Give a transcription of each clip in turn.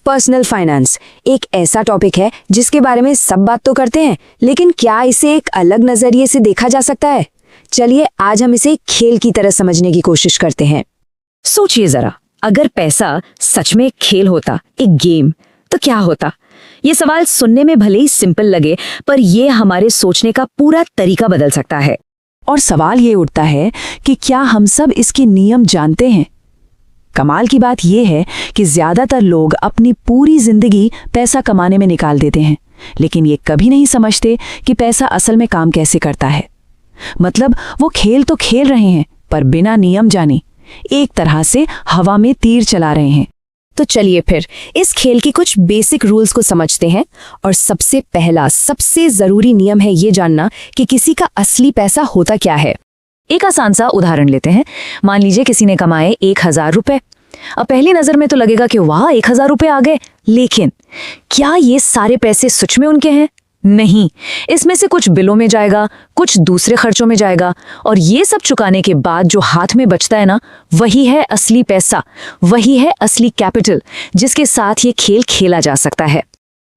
Personal finance एक ऐसा topic है जिसके बारे में सब बात तो करते हैं, लेकिन क्या इसे एक अलग नजरिए से देखा जा सकता है? चलिए आज हम इसे खेल की तरह समझने की कोशिश करते हैं। सोचिए जरा, अगर पैसा सच में एक खेल होता, एक गेम, तो क्या होता? ये सवाल सुनने में भले ही सिंपल लगे, पर यह हमारे सोचने का पूरा तरीका बदल सकता है। और सवाल ये उठता है कि क्या हम सब इसके नियम जानते हैं? कमाल की बात यह है कि ज्यादातर लोग अपनी पूरी जिंदगी पैसा कमाने में निकाल देते हैं, लेकिन ये कभी नहीं समझते कि पैसा असल में काम कैसे करता है। मतलब वो खेल तो खेल रहे हैं, पर बिना नियम जाने, एक तरह से हवा में तीर चला रहे हैं। तो चलिए फिर इस खेल के कुछ बेसिक रूल्स को समझते हैं। और सबसे पहला, सबसे जरूरी नियम है ये जानना कि किसी का असली पैसा होता क्या है। एक आसान सा उदाहरण लेते हैं। मान लीजिए किसी ने कमाए 1000 रुपए। अब पहली नजर में तो लगेगा कि वाह 1000 रुपए आ गए, लेकिन क्या ये सारे पैसे सच में उनके हैं? नहीं, इसमें से कुछ बिलों में जाएगा, कुछ दूसरे खर्चों में जाएगा, और ये सब चुकाने के बाद जो हाथ में बचता है ना, वही है असली पैसा, वही है असली कैपिटल जिसके साथ ये खेल खेला जा सकता है।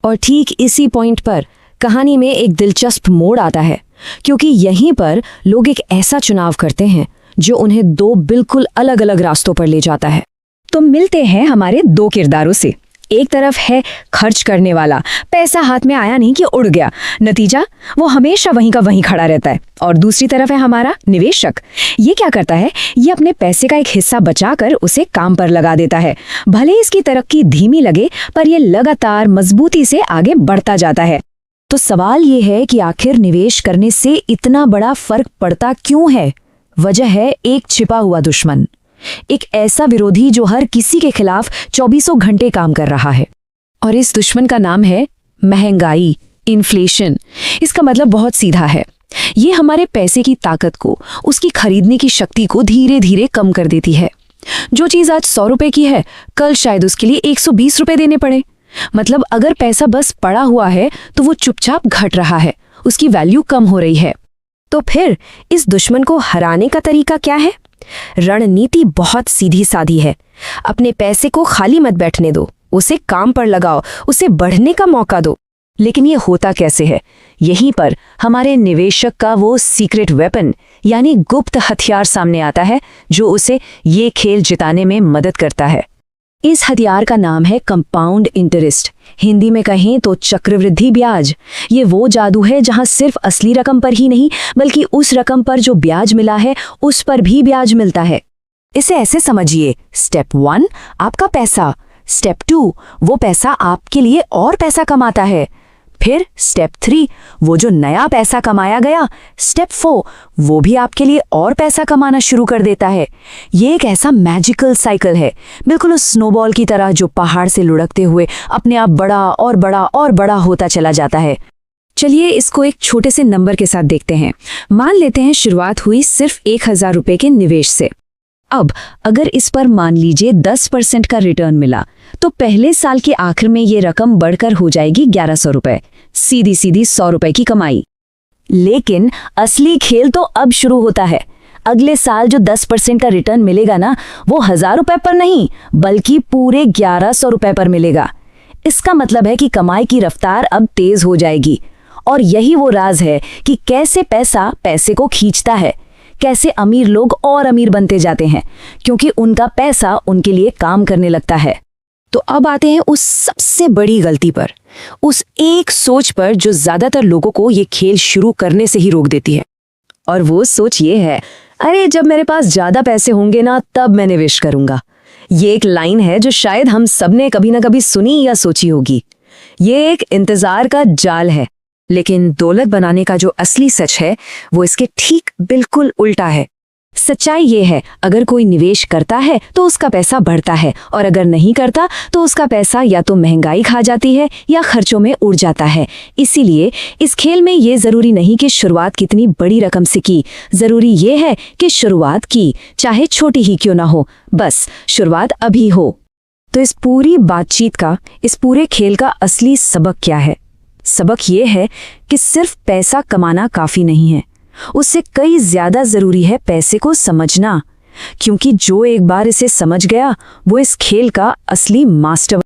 और ठीक इसी पॉइंट पर कहानी में एक दिलचस्प मोड़ आता है, क्योंकि यहीं पर लोग एक ऐसा चुनाव करते हैं जो उन्हें दो बिल्कुल अलग अलग रास्तों पर ले जाता है। तो मिलते हैं हमारे दो किरदारों से। एक तरफ है खर्च करने वाला, पैसा हाथ में आया नहीं कि उड़ गया, नतीजा वो हमेशा वहीं का वहीं खड़ा रहता है। और दूसरी तरफ है हमारा निवेशक। ये क्या करता है? ये अपने पैसे का एक हिस्सा बचाकर उसे काम पर लगा देता है। भले इसकी तरक्की धीमी लगे, पर ये लगातार मजबूती से आगे बढ़ता जाता है। तो सवाल ये है कि आखिर निवेश करने से इतना बड़ा फर्क पड़ता क्यों है? वजह है एक छिपा हुआ दुश्मन, एक ऐसा विरोधी जो हर किसी के खिलाफ 24 घंटे काम कर रहा है। और इस दुश्मन का नाम है महंगाई, इन्फ्लेशन। इसका मतलब बहुत सीधा है, ये हमारे पैसे की ताकत को, उसकी खरीदने की शक्ति को धीरे धीरे कम कर देती है। जो चीज आज 100 रुपए की है, कल शायद उसके लिए 120 रुपए देने पड़े। मतलब अगर पैसा बस पड़ा हुआ है तो वो चुपचाप घट रहा है, उसकी वैल्यू कम हो रही है। तो फिर इस दुश्मन को हराने का तरीका क्या है? रणनीति बहुत सीधी सादी है। अपने पैसे को खाली मत बैठने दो, उसे काम पर लगाओ, उसे बढ़ने का मौका दो। लेकिन ये होता कैसे है? यहीं पर हमारे निवेशक का वो सीक्रेट वेपन यानी गुप्त हथियार सामने आता है, जो उसे ये खेल जिताने में मदद करता है। इस हथियार का नाम है कंपाउंड इंटरेस्ट, हिंदी में कहें तो चक्रवृद्धि ब्याज। ये वो जादू है जहां सिर्फ असली रकम पर ही नहीं, बल्कि उस रकम पर जो ब्याज मिला है उस पर भी ब्याज मिलता है। इसे ऐसे समझिए, स्टेप 1 आपका पैसा, स्टेप 2 वो पैसा आपके लिए और पैसा कमाता है, फिर स्टेप 3 वो जो नया पैसा कमाया गया, स्टेप 4 वो भी आपके लिए और पैसा कमाना शुरू कर देता है। ये एक ऐसा मैजिकल साइकिल है, बिल्कुल उस स्नोबॉल की तरह जो पहाड़ से लुढ़कते हुए अपने आप बड़ा और बड़ा और बड़ा होता चला जाता है। चलिए इसको एक छोटे से नंबर के साथ देखते हैं। मान लेते हैं शुरुआत हुई सिर्फ 1000 रुपए के निवेश से। अब अगर इस पर मान लीजिए 10% का रिटर्न मिला, तो पहले साल के आखिर में ये रकम बढ़कर हो जाएगी 1100 रुपए, सीधी सीधी 100 रुपए की कमाई। लेकिन असली खेल तो अब शुरू होता है। अगले साल जो 10% का रिटर्न मिलेगा ना, वो 1000 रुपए पर नहीं, बल्कि पूरे 1100 रुपए पर मिलेगा। इसका मतलब है कि कमाई की रफ्तार अब तेज हो जाएगी। और यही वो राज है कि कैसे पैसा पैसे को खींचता है, कैसे अमीर लोग और अमीर बनते जाते हैं, क्योंकि उनका पैसा उनके लिए काम करने लगता है। तो अब आते हैं उस सबसे बड़ी गलती पर, उस एक सोच पर जो ज्यादातर लोगों को ये खेल शुरू करने से ही रोक देती है। और वो सोच ये है, अरे जब मेरे पास ज्यादा पैसे होंगे ना, तब मैं निवेश करूंगा। ये एक लाइन है जो शायद हम सबने कभी ना कभी सुनी या सोची होगी। ये एक इंतजार का जाल है, लेकिन दौलत बनाने का जो असली सच है वो इसके ठीक बिल्कुल उल्टा है। सच्चाई ये है, अगर कोई निवेश करता है तो उसका पैसा बढ़ता है, और अगर नहीं करता तो उसका पैसा या तो महंगाई खा जाती है या खर्चों में उड़ जाता है। इसीलिए इस खेल में ये जरूरी नहीं कि शुरुआत कितनी बड़ी रकम से की, जरूरी ये है कि शुरुआत की, चाहे छोटी ही क्यों ना हो, बस शुरुआत अभी हो। तो इस पूरी बातचीत का, इस पूरे खेल का असली सबक क्या है? सबक ये है कि सिर्फ पैसा कमाना काफी नहीं है, उससे कई ज्यादा जरूरी है पैसे को समझना, क्योंकि जो एक बार इसे समझ गया वो इस खेल का असली मास्टर